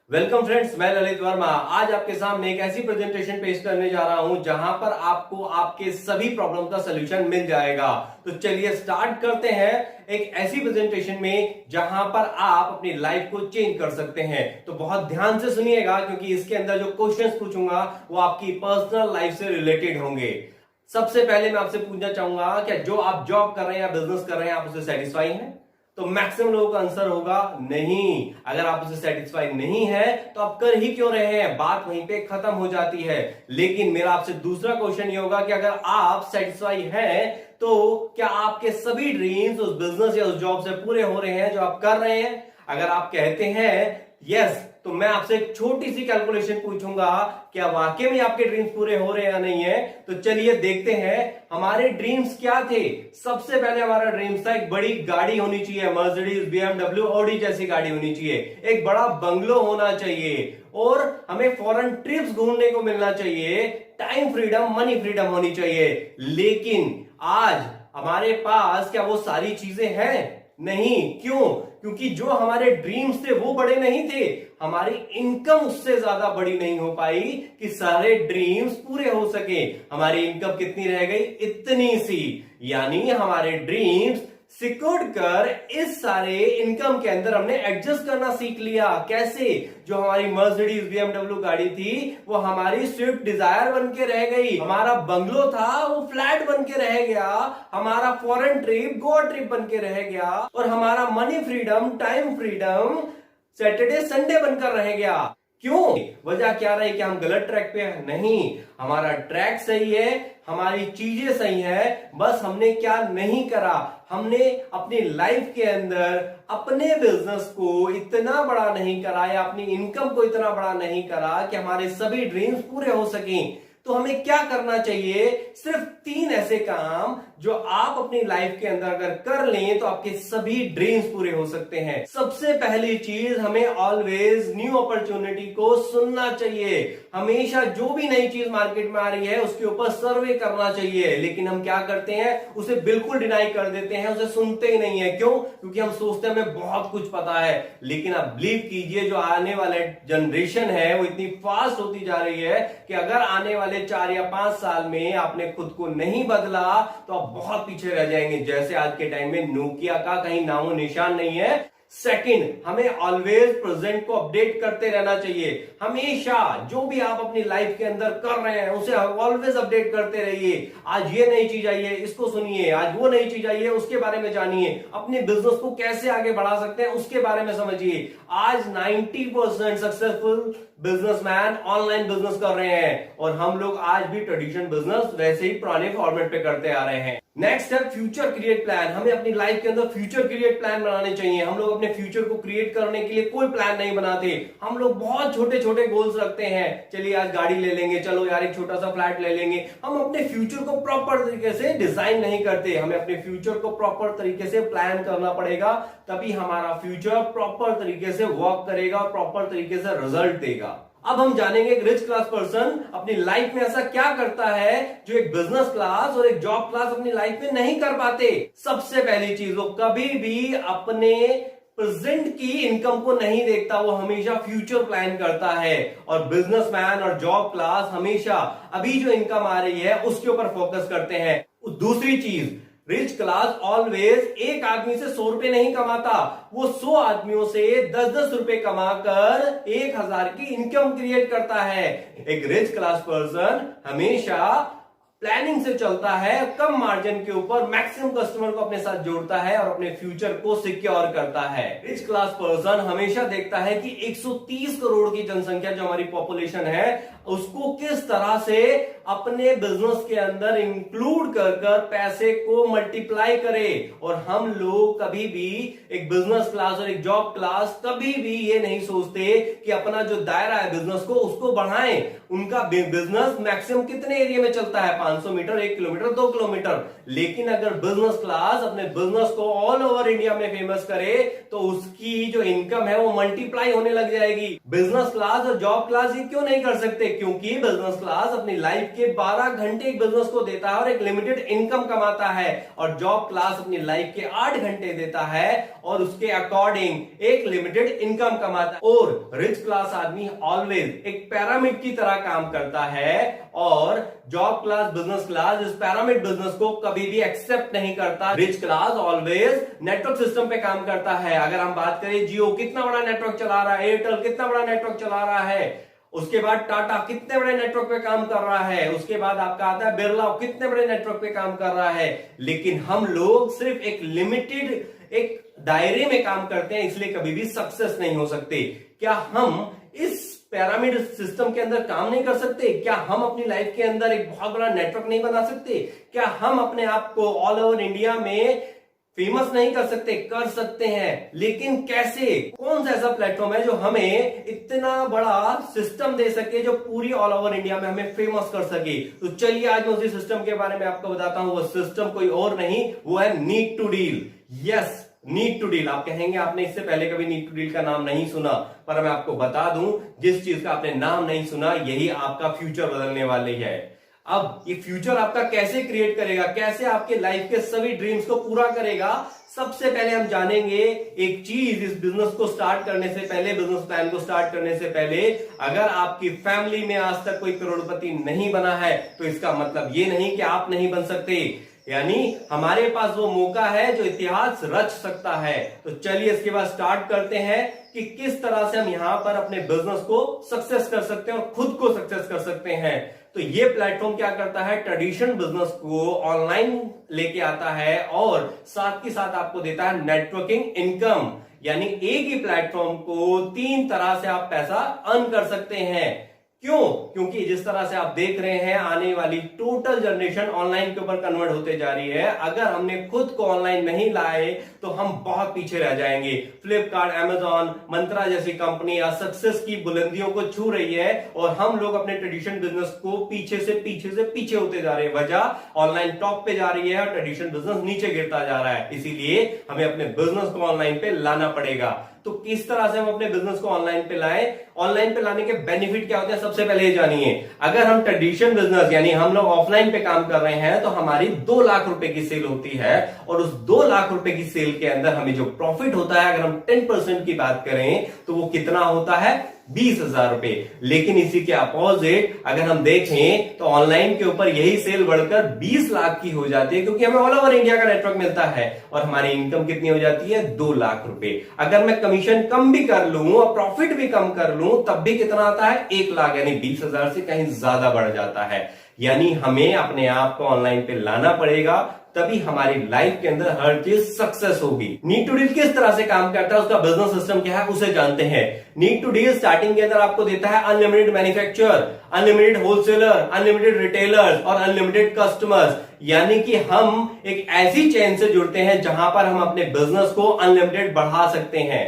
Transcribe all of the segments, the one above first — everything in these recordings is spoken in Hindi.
वेलकम फ्रेंड्स, मैं ललित वर्मा आज आपके सामने एक ऐसी प्रेजेंटेशन पेश करने जा रहा हूं जहां पर आपको आपके सभी प्रॉब्लम का सलूशन मिल जाएगा। तो चलिए स्टार्ट करते हैं एक ऐसी प्रेजेंटेशन में जहां पर आप अपनी लाइफ को चेंज कर सकते हैं। तो बहुत ध्यान से सुनिएगा क्योंकि इसके अंदर जो क्वेश्चंस पूछूंगा वो आपकी पर्सनल लाइफ से रिलेटेड होंगे। सबसे पहले मैं आपसे पूछना चाहूंगा क्या जो आप जॉब कर रहे हैं या बिजनेस कर रहे हैं आप उससे सेटिस्फाई हैं? तो मैक्सिमम लोगों का आंसर होगा नहीं। अगर आप उसे सेटिस्फाई नहीं है तो आप कर ही क्यों रहे हैं, बात वहीं पे खत्म हो जाती है। लेकिन मेरा आपसे दूसरा क्वेश्चन ये होगा कि अगर आप सेटिस्फाई हैं तो क्या आपके सभी ड्रीम्स उस बिजनेस या उस जॉब से पूरे हो रहे हैं जो आप कर रहे हैं? अगर आप कहते हैं यस तो मैं आपसे एक छोटी सी कैलकुलेशन पूछूंगा, क्या वाकई में आपके ड्रीम्स पूरे हो रहे हैं या नहीं है। तो चलिए देखते हैं हमारे ड्रीम्स क्या थे। सबसे पहले हमारा ड्रीम्स था एक बड़ी गाड़ी होनी चाहिए, मर्सिडीज, बीएमडब्ल्यू, ऑडी जैसी गाड़ी होनी चाहिए, एक बड़ा बंगलो होना चाहिए और हमें फॉरेन ट्रिप्स घूमने को मिलना चाहिए, टाइम फ्रीडम, मनी फ्रीडम होनी चाहिए। लेकिन आज हमारे पास क्या वो सारी चीजें हैं? नहीं। क्यों? क्योंकि जो हमारे ड्रीम्स थे वो बड़े नहीं थे, हमारी इनकम उससे ज्यादा बड़ी नहीं हो पाई कि सारे ड्रीम्स पूरे हो सके। हमारी इनकम कितनी रह गई? इतनी सी। यानी हमारे ड्रीम्स सिकुड़ कर इस सारे इनकम के अंदर हमने एडजस्ट करना सीख लिया। कैसे? जो हमारी मर्सिडीज, बीएमडब्ल्यू गाड़ी थी वो हमारी स्विफ्ट डिजायर बन के रह गई, हमारा बंगलो था वो फ्लैट बन के रह गया, हमारा फॉरेन ट्रिप गोवा ट्रिप बन के रह गया और हमारा money freedom, time freedom Saturday Sunday बनकर रह गया। क्यों? वजह क्या रही? कि हम गलत ट्रैक पे हैं? नहीं, हमारा ट्रैक सही है, हमारी चीजें सही है, बस हमने क्या नहीं करा, हमने अपनी लाइफ के अंदर अपने बिजनेस को इतना बड़ा नहीं करा या अपनी इनकम को इतना बड़ा नहीं करा कि हमारे सभी ड्रीम्स पूरे हो सकें। तो हमें क्या करना चाहिए? सिर्फ 3 ऐसे काम जो आप अपनी लाइफ के अंदर अगर कर लें तो आपके सभी ड्रीम्स पूरे हो सकते हैं। सबसे पहली चीज, हमें ऑलवेज न्यू अपॉर्चुनिटी को सुनना चाहिए। हमेशा जो भी नई चीज मार्केट में आ रही है उसके ऊपर सर्वे करना चाहिए। लेकिन हम क्या करते हैं? उसे बिल्कुल डिनाई कर देते हैं, उसे सुनते ही नहीं है। क्यों? क्योंकि हम सोचते हैं हमें बहुत कुछ पता है। लेकिन आप बिलीव कीजिए जो आने वाले जनरेशन है वो इतनी फास्ट होती जा रही है कि अगर आने वाले 4 या 5 साल में आपने खुद को नहीं बदला तो आप बहुत पीछे रह जाएंगे। जैसे आज के टाइम में नोकिया का कहीं नामो निशान नहीं है। सेकंड, हमें ऑलवेज प्रेजेंट को अपडेट करते रहना चाहिए। हमेशा जो भी आप अपनी लाइफ के अंदर कर रहे हैं उसे ऑलवेज अपडेट करते रहिए। आज ये नई चीज आई है, इसको सुनिए, आज वो नई चीज आई है, उसके बारे में जानिए, अपने बिजनेस को कैसे आगे बढ़ा सकते हैं उसके बारे में समझिए। आज 90% सक्सेसफुल बिजनेसमैन ऑनलाइन बिजनेस कर रहे हैं और हम लोग आज भी ट्रेडिशनल बिजनेस वैसे ही पुराने फॉर्मेट पे करते आ रहे हैं। नेक्स्ट है फ्यूचर क्रिएट प्लान। हमें अपनी लाइफ के अंदर फ्यूचर क्रिएट प्लान बनाने चाहिए। हम लोग अपने फ्यूचर को क्रिएट करने के लिए कोई प्लान नहीं बनाते। हम लोग बहुत छोटे छोटे गोल्स रखते हैं। चलिए आज गाड़ी ले लेंगे, चलो यार एक छोटा सा फ्लैट ले लेंगे। हम अपने फ्यूचर को प्रॉपर तरीके से डिजाइन नहीं करते। हमें अपने फ्यूचर को प्रॉपर तरीके से प्लान करना पड़ेगा, तभी हमारा फ्यूचर प्रॉपर तरीके से वर्क करेगा और प्रॉपर तरीके से रिजल्ट देगा। अब हम जानेंगे एक रिच क्लास पर्सन अपनी लाइफ में ऐसा क्या करता है जो एक बिजनेस क्लास और एक जॉब क्लास अपनी लाइफ में नहीं कर पाते। सबसे पहली चीज, वो कभी भी अपने प्रेजेंट की इनकम को नहीं देखता, वो हमेशा फ्यूचर प्लान करता है। और बिजनेसमैन और जॉब क्लास हमेशा अभी जो इनकम आ रही है उसके ऊपर फोकस करते हैं। दूसरी चीज, रिच क्लास ऑलवेज एक आदमी से 100 रुपए नहीं कमाता, वो 100 आदमियों से 10-10 रुपए कमाकर 1000 की इनकम क्रिएट करता है। एक रिच क्लास पर्सन हमेशा प्लानिंग से चलता है, कम मार्जिन के ऊपर मैक्सिमम कस्टमर को अपने साथ जोड़ता है और अपने फ्यूचर को सिक्योर करता है। रिच क्लास पर्सन हमेशा देखता है कि 130 करोड़ की जनसंख्या जो हमारी पॉपुलेशन है उसको किस तरह से अपने बिजनेस के अंदर इंक्लूड कर पैसे को मल्टीप्लाई करे। और हम लोग कभी भी एक बिजनेस क्लास और एक जॉब क्लास कभी भी ये नहीं सोचते कि अपना जो दायरा है बिजनेस को उसको बढ़ाएं। उनका बिजनेस मैक्सिमम कितने एरिया में चलता है? 500 मीटर, 1 किलोमीटर, 2 किलोमीटर। लेकिन अगर बिजनेस क्लास अपने बिजनेस को ऑल ओवर इंडिया में फेमस करे तो उसकी जो इनकम है वो मल्टीप्लाई होने लग जाएगी। बिजनेस क्लास और जॉब क्लास ये क्यों नहीं कर सकते? क्योंकि बिजनेस क्लास अपनी लाइफ के 12 घंटे एक बिजनेस को देता है और एक लिमिटेड इनकम कमाता है, और जॉब क्लास अपनी लाइफ के 8 घंटे देता है और उसके अकॉर्डिंग एक लिमिटेड इनकम कमाता है। और रिच क्लास आदमी ऑलवेज एक पिरामिड की तरह काम करता है, और जॉब क्लास, बिजनेस क्लास इस पिरामिड बिजनेस को कभी भी एक्सेप्ट नहीं करता। Rich class always network system पे काम करता है। अगर हम बात करें, जियो कितना बड़ा नेटवर्क चला रहा है, एयरटेल कितना बड़ा नेटवर्क चला रहा है, उसके बाद टाटा कितने बड़े नेटवर्क पे काम कर रहा है, उसके बाद आपका आता है बिरला कितने बड़े नेटवर्क पे काम कर रहा है। लेकिन हम लोग सिर्फ एक लिमिटेड एक दायरे में काम करते हैं, इसलिए कभी भी सक्सेस नहीं हो सकते। क्या हम इस पिरामिड सिस्टम के अंदर काम नहीं कर सकते? क्या हम अपनी लाइफ के अंदर एक बहुत बड़ा नेटवर्क नहीं बना सकते? क्या हम अपने आप को ऑल ओवर इंडिया में फेमस नहीं कर सकते? कर सकते हैं, लेकिन कैसे? कौन सा ऐसा प्लेटफॉर्म है जो हमें इतना बड़ा सिस्टम दे सके, जो पूरी ऑल ओवर इंडिया में हमें फेमस कर सके? तो चलिए आज मैं उसी सिस्टम के बारे में आपको बताता हूं। वो सिस्टम कोई और नहीं, वो है need to deal. Yes, need to deal. आप कहेंगे आपने इससे पहले कभी नीड टू डील का नाम नहीं सुना, पर मैं आपको बता दूं, जिस चीज का आपने नाम नहीं सुना यही आपका फ्यूचर बदलने वाली है। अब ये फ्यूचर आपका कैसे क्रिएट करेगा, कैसे आपके लाइफ के सभी ड्रीम्स को पूरा करेगा, सबसे पहले हम जानेंगे एक चीज। इस बिजनेस को स्टार्ट करने से पहले, बिजनेस प्लान को स्टार्ट करने से पहले, अगर आपकी फैमिली में आज तक कोई करोड़पति नहीं बना है तो इसका मतलब ये नहीं कि आप नहीं बन सकते। यानी हमारे पास वो मौका है जो इतिहास रच सकता है। तो चलिए इसके बाद स्टार्ट करते हैं कि किस तरह से हम यहां पर अपने बिजनेस को सक्सेस कर सकते हैं और खुद को सक्सेस कर सकते हैं। तो ये प्लेटफॉर्म क्या करता है, ट्रेडिशनल बिजनेस को ऑनलाइन लेके आता है और साथ के साथ आपको देता है नेटवर्किंग इनकम। यानी एक ही प्लेटफॉर्म को 3 तरह से आप पैसा अर्न कर सकते हैं। क्यों? क्योंकि जिस तरह से आप देख रहे हैं आने वाली टोटल जनरेशन ऑनलाइन के ऊपर कन्वर्ट होते जा रही है। अगर हमने खुद को ऑनलाइन नहीं लाए तो हम बहुत पीछे रह जाएंगे। फ्लिपकार्ट, अमेजॉन, मंत्रा जैसी कंपनियां सक्सेस की बुलंदियों को छू रही है और हम लोग अपने ट्रेडिशनल बिजनेस को पीछे से पीछे होते जा रहे हैं। वजह, ऑनलाइन टॉप पे जा रही है और ट्रेडिशनल बिजनेस नीचे गिरता जा रहा है। इसीलिए हमें अपने बिजनेस को ऑनलाइन पे लाना पड़ेगा। तो किस तरह से हम अपने बिजनेस को ऑनलाइन पे लाएं, ऑनलाइन पे लाने के बेनिफिट क्या होते हैं, सबसे पहले ये जानिए। अगर हम ट्रेडिशनल बिजनेस यानी हम लोग ऑफलाइन पे काम कर रहे हैं तो हमारी 2 लाख रुपए की सेल होती है, और उस 2 लाख रुपए की सेल के अंदर हमें जो प्रॉफिट होता है, अगर हम 10% की बात करें तो वो कितना होता है, 20,000 रुपए। लेकिन इसी के अपोजिट अगर हम देखें तो ऑनलाइन के ऊपर यही सेल बढ़कर 20 लाख की हो जाती है, क्योंकि हमें ऑल ओवर इंडिया का नेटवर्क मिलता है और हमारी इनकम कितनी हो जाती है, 2 लाख रुपए। अगर मैं कमीशन कम भी कर लूं और प्रॉफिट भी कम कर लूं तब भी कितना आता है, 1 लाख, यानी 20,000 से कहीं ज्यादा बढ़ जाता है। यानी हमें अपने आप को ऑनलाइन पे लाना पड़ेगा, तभी हमारी लाइफ के अंदर हर चीज सक्सेस होगी। नीड टू डील किस तरह से काम करता है, उसका बिजनेस सिस्टम क्या है, उसे जानते हैं। नीड टू डील स्टार्टिंग के अंदर आपको देता है unlimited manufacturer, unlimited wholesaler, unlimited retailers और अनलिमिटेड कस्टमर्स। यानी कि हम एक ऐसी चेन से जुड़ते हैं जहां पर हम अपने बिजनेस को अनलिमिटेड बढ़ा सकते हैं।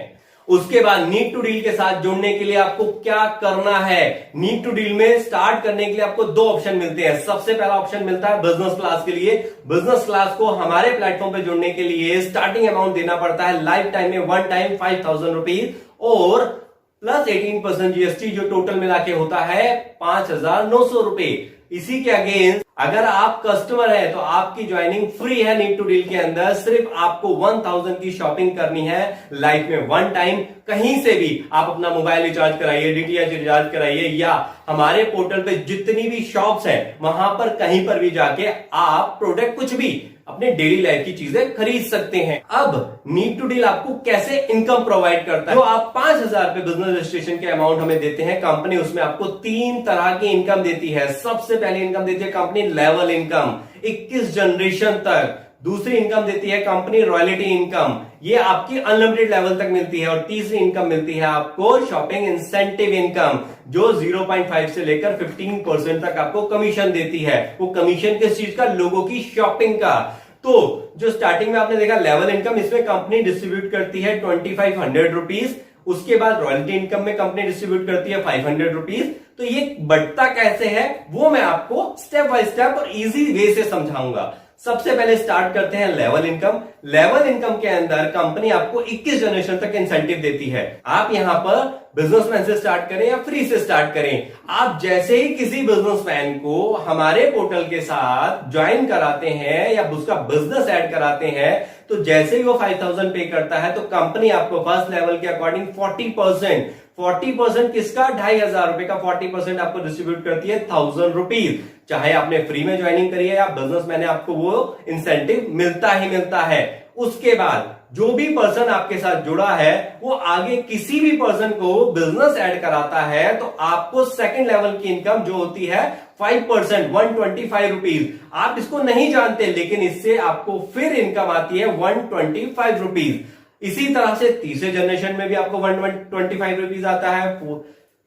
उसके बाद नीड टू डील के साथ जुड़ने के लिए आपको क्या करना है, नीड टू डील में स्टार्ट करने के लिए आपको 2 ऑप्शन मिलते हैं। सबसे पहला ऑप्शन मिलता है बिजनेस क्लास के लिए। बिजनेस क्लास को हमारे प्लेटफॉर्म पे जुड़ने के लिए स्टार्टिंग अमाउंट देना पड़ता है लाइफ टाइम में 1 टाइम 5,000 रुपीज और प्लस 18% जीएसटी, जो टोटल मिला के होता है 5,900 रुपए। इसी के अगेंस्ट अगर आप कस्टमर हैं तो आपकी ज्वाइनिंग फ्री है नीड टू डील के अंदर। सिर्फ आपको 1,000 की शॉपिंग करनी है लाइफ में 1 टाइम। कहीं से भी आप अपना मोबाइल रिचार्ज कराइए, डीटीएच रिचार्ज कराइए, या हमारे पोर्टल पे जितनी भी शॉप्स हैं वहां पर कहीं पर भी जाके आप प्रोडक्ट कुछ भी अपने डेली लाइफ की चीजें खरीद सकते हैं। अब नीड टू डील आपको कैसे इनकम प्रोवाइड करता है, जो आप 5,000 रुपए बिजनेस रजिस्ट्रेशन के अमाउंट हमें देते हैं कंपनी, उसमें आपको 3 तरह की इनकम देती है। सबसे पहले इनकम देती है कंपनी लेवल इनकम 21 जनरेशन तक। दूसरी इनकम देती है कंपनी रॉयल्टी इनकम, ये आपकी अनलिमिटेड लेवल तक मिलती है। और तीसरी इनकम मिलती है आपको शॉपिंग इंसेंटिव इनकम, जो 0.5 से लेकर 15% तक आपको कमीशन देती है। वो कमीशन किस चीज का, लोगों की शॉपिंग का। तो जो स्टार्टिंग में आपने देखा लेवल इनकम, इसमें कंपनी डिस्ट्रीब्यूट करती है 2,500 रुपीज। उसके बाद रॉयल्टी इनकम में कंपनी डिस्ट्रीब्यूट करती है 500 रुपीज। तो ये बढ़ता कैसे है वो मैं आपको स्टेप बाय स्टेप और इजी वे से समझाऊंगा। सबसे पहले स्टार्ट करते हैं लेवल इनकम। लेवल इनकम के अंदर कंपनी आपको 21 जनरेशन तक इंसेंटिव देती है। आप यहां पर बिजनेसमैन से स्टार्ट करें या फ्री से स्टार्ट करें, आप जैसे ही किसी बिजनेसमैन को हमारे पोर्टल के साथ ज्वाइन कराते हैं या उसका बिजनेस ऐड कराते हैं, तो जैसे ही वो 5000 पे करता है तो कंपनी आपको फर्स्ट लेवल के अकॉर्डिंग 40% किसका, 2500 रुपए का 40% आपको डिस्ट्रीब्यूट करती है 1000 रुपीज। चाहे आपने फ्री में ज्वाइनिंग करी है या बिजनेस मैंने, आपको वो इंसेंटिव मिलता ही मिलता है। उसके बाद जो भी पर्सन आपके साथ जुड़ा है वो आगे किसी भी पर्सन को बिजनेस ऐड कराता है तो आपको सेकंड लेवल की इनकम जो होती है 5%, 125 रुपीज। आप इसको नहीं जानते लेकिन इससे आपको फिर इनकम आती है 125 रुपीज। इसी तरह से तीसरे जनरेशन में भी आपको 125 रुपीज आता है,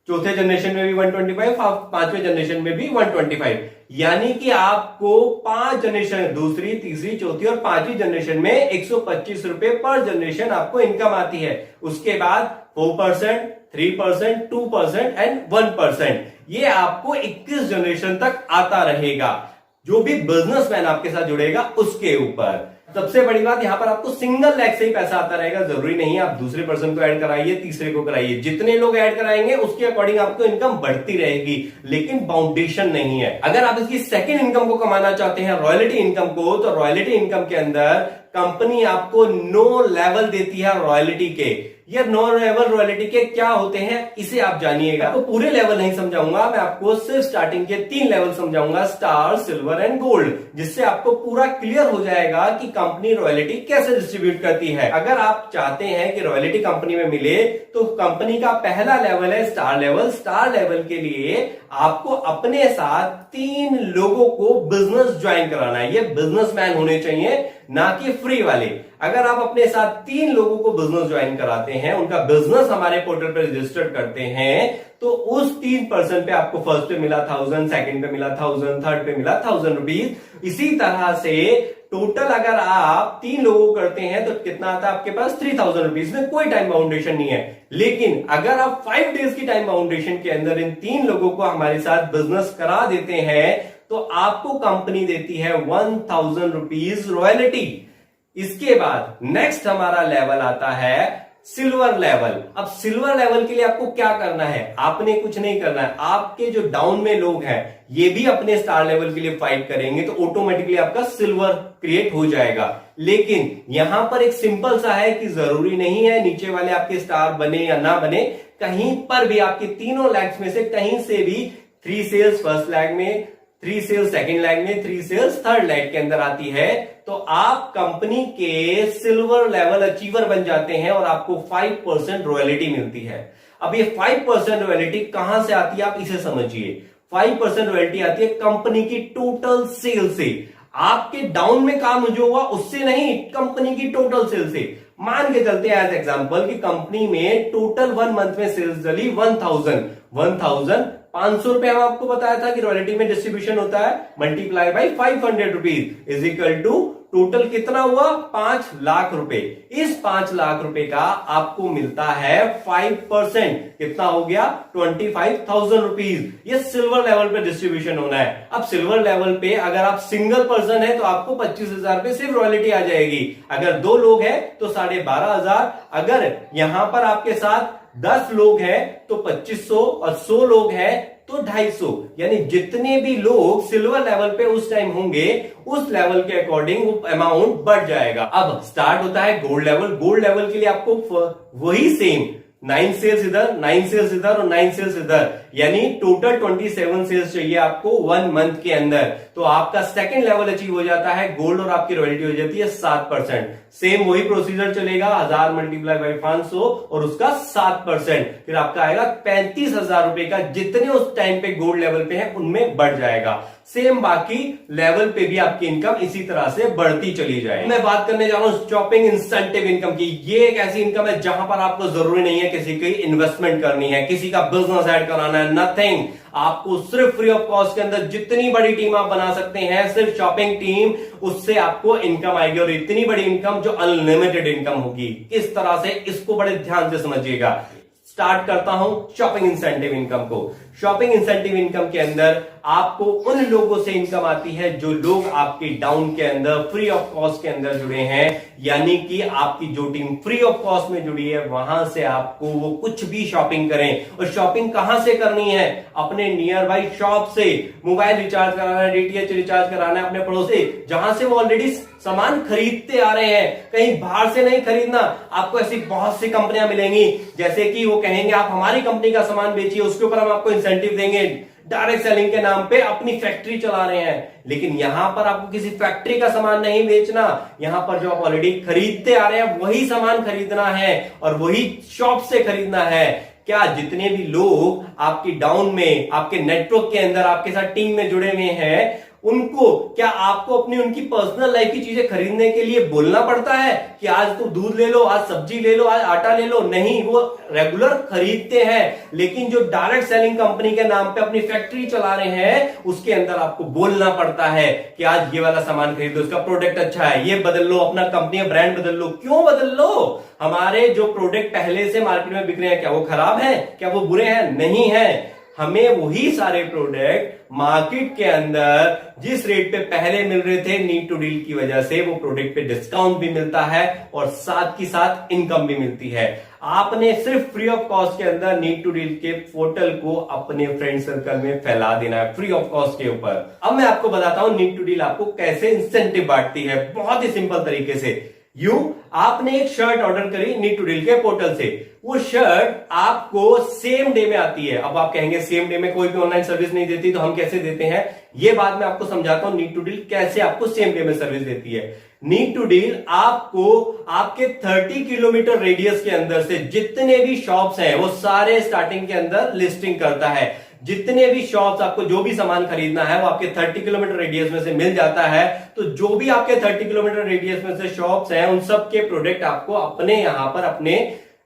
चौथे जनरेशन में भी 125, पांचवें जनरेशन में भी 125। यानी कि आपको 5 जनरेशन, दूसरी, तीसरी, चौथी और पांचवी जनरेशन में 125 रुपए पर जनरेशन आपको इनकम आती है। उसके बाद 4%, 3%, 2% एंड 1%। ये आपको 21 जनरेशन तक आता रहेगा, जो भी बिजनेसमैन आपके साथ जुड़ेगा उसके ऊपर। सबसे बड़ी बात, यहां पर आपको सिंगल लेग से ही पैसा आता रहेगा। जरूरी नहीं आप दूसरे पर्सन को ऐड कराइए, तीसरे को कराइए, जितने लोग ऐड कराएंगे उसके अकॉर्डिंग आपको इनकम बढ़ती रहेगी, लेकिन बाउंडेशन नहीं है। अगर आप इसकी सेकंड इनकम को कमाना चाहते हैं, रॉयल्टी इनकम को, तो रॉयल्टी इनकम के अंदर कंपनी आपको 9 लेवल देती है रॉयल्टी के। ये 9 लेवल रॉयल्टी के क्या होते हैं इसे आप जानिएगा। तो पूरे लेवल नहीं समझाऊंगा, मैं आपको सिर्फ स्टार्टिंग के 3 लेवल समझाऊंगा, स्टार, सिल्वर एंड गोल्ड, जिससे आपको पूरा क्लियर हो जाएगा कि कंपनी रॉयल्टी कैसे डिस्ट्रीब्यूट करती है। अगर आप चाहते हैं कि रॉयल्टी कंपनी में मिले तो कंपनी का पहला लेवल है स्टार लेवल। स्टार लेवल के लिए आपको अपने साथ 3 लोगों को बिजनेस ज्वाइन कराना है। ये बिजनेसमैन होने चाहिए, ना कि फ्री वाले। अगर आप अपने साथ 3 लोगों को बिजनेस ज्वाइन कराते हैं, उनका बिजनेस हमारे पोर्टल पर रजिस्टर करते हैं, तो उस 3% पे आपको फर्स्ट पे मिला 1000, सेकंड पे मिला 1000, थर्ड पे मिला 1000 रुपीज। इसी तरह से टोटल अगर आप 3 लोगों को करते हैं तो कितना आता है आपके पास, 3000 रुपीज में कोई टाइम बाउंडेशन नहीं है। लेकिन अगर आप 5 डेज की टाइम बाउंडेशन के अंदर इन 3 लोगों को हमारे साथ बिजनेस करा देते हैं तो आपको कंपनी देती है 1000 रुपीज रॉयल्टी। इसके बाद नेक्स्ट हमारा लेवल आता है सिल्वर लेवल। अब सिल्वर लेवल के लिए आपको क्या करना है, आपने कुछ नहीं करना है। आपके जो डाउन में लोग हैं ये भी अपने स्टार लेवल के लिए फाइट करेंगे तो ऑटोमेटिकली आपका सिल्वर क्रिएट हो जाएगा। लेकिन यहां पर एक सिंपल सा है कि जरूरी नहीं है नीचे वाले आपके स्टार बने या ना बने, कहीं पर भी आपके तीनों लैग्स में से कहीं से भी 3 सेल्स फर्स्ट लैग में, 3 सेल्स सेकंड लैग में, 3 सेल्स थर्ड लैग के अंदर आती है तो आप कंपनी के सिल्वर लेवल अचीवर बन जाते हैं और आपको 5% रॉयल्टी मिलती है। अब ये 5% रॉयल्टी कहां से आती है आप इसे समझिए। 5% रॉयल्टी आती है कंपनी की टोटल सेल से। आपके डाउन में काम जो हुआ उससे नहीं, कंपनी की टोटल सेल से। मान के चलते हैं एज एग्जांपल कि कंपनी में टोटल 1 मंथ में सेल्स चली 1500 रुपए। हम आपको बताया था कि रॉयल्टी में डिस्ट्रीब्यूशन होता है, multiply by 500 rupees is equal to total कितना हुआ, 5 लाख रुपए। इस 5 लाख रुपए का आपको मिलता है 5%, कितना हो गया 25,000 रुपीज। ये सिल्वर लेवल पे डिस्ट्रीब्यूशन होना है। अब सिल्वर लेवल पे अगर आप सिंगल पर्सन है तो आपको 25,000 पे सिर्फ रॉयल्टी आ जाएगी। अगर 2 लोग हैं तो 12,500। अगर यहां पर आपके साथ 10 लोग हैं तो 2500 और 100 लोग हैं तो 250। यानी जितने भी लोग सिल्वर लेवल पे उस टाइम होंगे उस लेवल के अकॉर्डिंग वो अमाउंट बढ़ जाएगा। अब स्टार्ट होता है गोल्ड लेवल। गोल्ड लेवल के लिए आपको वही सेम 9 सेल्स इधर, 9 सेल्स इधर और 9 सेल्स इधर, यानी टोटल 27 सेल्स चाहिए आपको 1 मंथ के अंदर। तो आपका सेकंड लेवल अचीव हो जाता है गोल्ड और आपकी रॉयल्टी हो जाती है 7%। सेम वही प्रोसीजर चलेगा, 1000 मल्टीप्लाई बाई 500 और उसका 7%, फिर आपका आएगा 35,000 रुपए का, जितने उस टाइम पे गोल्ड लेवल पे है उनमें बढ़ जाएगा। सेम बाकी लेवल पे भी आपकी इनकम इसी तरह से बढ़ती चली जाए। मैं बात करने जा रहा हूं शॉपिंग इंसेंटिव इनकम की। ये एक ऐसी इनकम है जहां पर आपको जरूरी नहीं है किसी की इन्वेस्टमेंट करनी है, किसी का बिजनेस ऐड कराना है, नथिंग। आपको सिर्फ फ्री ऑफ कॉस्ट के अंदर जितनी बड़ी टीम आप बना सकते हैं, सिर्फ शॉपिंग टीम, उससे आपको इनकम आएगी और इतनी बड़ी इनकम जो अनलिमिटेड इनकम होगी। किस तरह से, इसको बड़े ध्यान से समझिएगा। स्टार्ट करता हूं शॉपिंग इंसेंटिव इनकम को। शॉपिंग इंसेंटिव इनकम के अंदर आपको उन लोगों से इनकम आती है जो लोग आपके डाउन के अंदर फ्री ऑफ कॉस्ट के अंदर जुड़े हैं, यानी कि आपकी जो टीम फ्री ऑफ कॉस्ट में जुड़ी है वहां से आपको वो कुछ भी शॉपिंग करें। और शॉपिंग कहां से करनी है? अपने नियर बाई शॉप से। मोबाइल रिचार्ज कराना है, डीटीएच रिचार्ज कराना है अपने पड़ोसी, जहां से वो ऑलरेडी सामान खरीदते आ रहे हैं, कहीं बाहर से नहीं खरीदना। आपको ऐसी बहुत सी कंपनियां मिलेंगी जैसे कि वो कहेंगे आप हमारी कंपनी का सामान बेचिए, उसके ऊपर हम आपको इंसेंटिव देंगे। डायरेक्ट सेलिंग के नाम पे अपनी फैक्ट्री चला रहे हैं, लेकिन यहां पर आपको किसी फैक्ट्री का सामान नहीं बेचना। यहां पर जो आप ऑलरेडी खरीदते आ रहे हैं वही सामान खरीदना है और वही शॉप से खरीदना है। क्या जितने भी लोग आपकी डाउन में, आपके नेटवर्क के अंदर आपके साथ टीम में जुड़े हुए हैं, उनको क्या आपको अपनी उनकी पर्सनल लाइफ की चीजें खरीदने के लिए बोलना पड़ता है कि आज तू दूध ले लो, आज सब्जी ले लो, आज आटा ले लो? नहीं, वो रेगुलर खरीदते हैं। लेकिन जो डायरेक्ट सेलिंग कंपनी के नाम पे अपनी फैक्ट्री चला रहे हैं, उसके अंदर आपको बोलना पड़ता है कि आज ये वाला सामान खरीदो, उसका प्रोडक्ट अच्छा है, ये बदल लो, अपना कंपनी ब्रांड बदल लो। क्यों बदल लो? हमारे जो प्रोडक्ट पहले से मार्केट में बिक रहे हैं, क्या वो खराब है? क्या वो बुरे हैं? नहीं है। हमें वही सारे प्रोडक्ट मार्केट के अंदर जिस रेट पे पहले मिल रहे थे, नीड टू डील की वजह से वो प्रोडक्ट पे डिस्काउंट भी मिलता है और साथ की साथ इनकम भी मिलती है। आपने सिर्फ फ्री ऑफ कॉस्ट के अंदर नीड टू डील के पोर्टल को अपने फ्रेंड सर्कल में फैला देना है, फ्री ऑफ कॉस्ट के ऊपर। अब मैं आपको बताता हूं नीड टू डील आपको कैसे इंसेंटिव बांटती है, बहुत ही सिंपल तरीके से। आपने एक शर्ट ऑर्डर करी नीड टू डील के पोर्टल से, वो शर्ट आपको सेम डे में आती है। अब आप कहेंगे सेम डे में कोई भी ऑनलाइन सर्विस नहीं देती, तो हम कैसे देते हैं? ये बात मैं आपको समझाता हूं, नीड टू डील कैसे आपको सेम डे में सर्विस देती है। नीड टू डील आपको आपके 30 किलोमीटर रेडियस के अंदर से जितने भी शॉप्स हैं वो सारे स्टार्टिंग के अंदर लिस्टिंग करता है। जितने भी शॉप्स, आपको जो भी सामान खरीदना है वो आपके 30 किलोमीटर रेडियस में से मिल जाता है। तो जो भी आपके 30 किलोमीटर रेडियस में से शॉप्स हैं, उन सब के प्रोडक्ट आपको अपने यहां पर अपने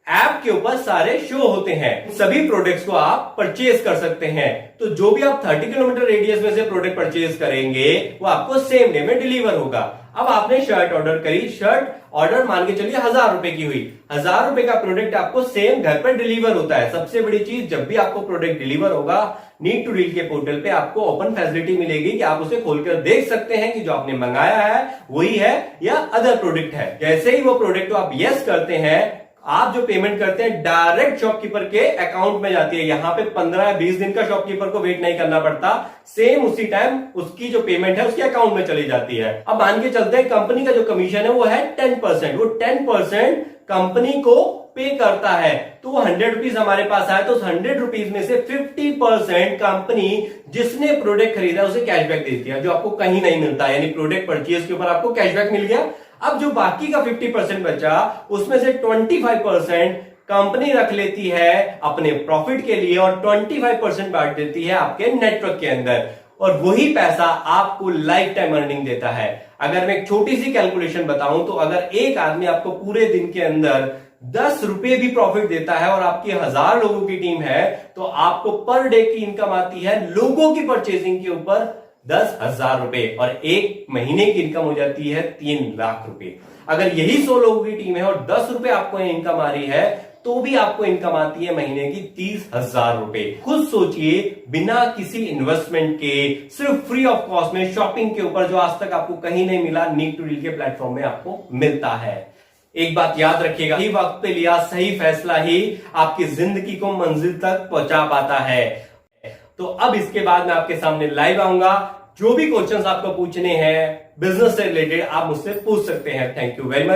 ऐप के ऊपर सारे शो होते हैं। सभी प्रोडक्ट्स को आप परचेज कर सकते हैं। तो जो भी आप 30 किलोमीटर रेडियस में से प्रोडक्ट परचेज करेंगे वो आपको सेम डे में डिलीवर होगा। अब आपने शर्ट ऑर्डर करी, शर्ट ऑर्डर मान के चलिए 1000 रुपए की हुई। 1000 रुपए का प्रोडक्ट आपको सेम घर पर डिलीवर होता है। सबसे बड़ी चीज, जब भी आपको प्रोडक्ट डिलीवर होगा, नीड टू डील के पोर्टल पे आपको ओपन फैसिलिटी मिलेगी कि आप उसे खोलकर देख सकते हैं कि जो आपने मंगाया है वही है या अदर प्रोडक्ट है। जैसे ही वो प्रोडक्ट को आप यस करते हैं, आप जो पेमेंट करते हैं डायरेक्ट शॉपकीपर के अकाउंट में जाती है। यहां पे 15 या 20 दिन का शॉपकीपर को वेट नहीं करना पड़ता, सेम उसी टाइम उसकी जो पेमेंट है उसके अकाउंट में चली जाती है। अब मान के चलते हैं कंपनी का जो कमीशन है वो है 10%। वो 10% कंपनी को पे करता है। तो वो 100 रुपीज हमारे पास आए तो उस 100 रुपीज में से 50% कंपनी जिसने प्रोडक्ट खरीदा उसे कैशबैक देती है, जो आपको कहीं नहीं मिलता। यानी प्रोडक्ट परचेज के ऊपर आपको कैशबैक मिल गया। अब जो बाकी का 50% बचा, उसमें से 25% कंपनी रख लेती है अपने प्रॉफिट के लिए और 25% बांट देती है आपके नेटवर्क के अंदर, और वही पैसा आपको लाइफ टाइम अर्निंग देता है। अगर मैं एक छोटी सी कैलकुलेशन बताऊं तो अगर एक आदमी आपको पूरे दिन के अंदर 10 रुपए भी प्रॉफिट देता है और आपकी 1000 लोगों की टीम है, तो आपको पर डे की इनकम आती है लोगों की परचेजिंग के ऊपर 10,000 रुपए, और एक महीने की इनकम हो जाती है 3 लाख रुपए। अगर यही 100 लोगों की टीम है और 10 रुपए आपको इनकम आ रही है, तो भी आपको इनकम आती है महीने की 30,000 रुपए। खुद सोचिए, बिना किसी इन्वेस्टमेंट के, सिर्फ फ्री ऑफ कॉस्ट में शॉपिंग के ऊपर, जो आज तक आपको कहीं नहीं मिला, नीड टू डील के प्लेटफॉर्म में आपको मिलता है। एक बात याद रखिएगा, सही वक्त पे लिया सही फैसला ही आपकी जिंदगी को मंजिल तक पहुंचा पाता है। तो अब इसके बाद मैं आपके सामने लाइव आऊंगा। जो भी क्वेश्चंस आपको पूछने हैं बिजनेस से रिलेटेड, आप मुझसे पूछ सकते हैं। Thank you very much.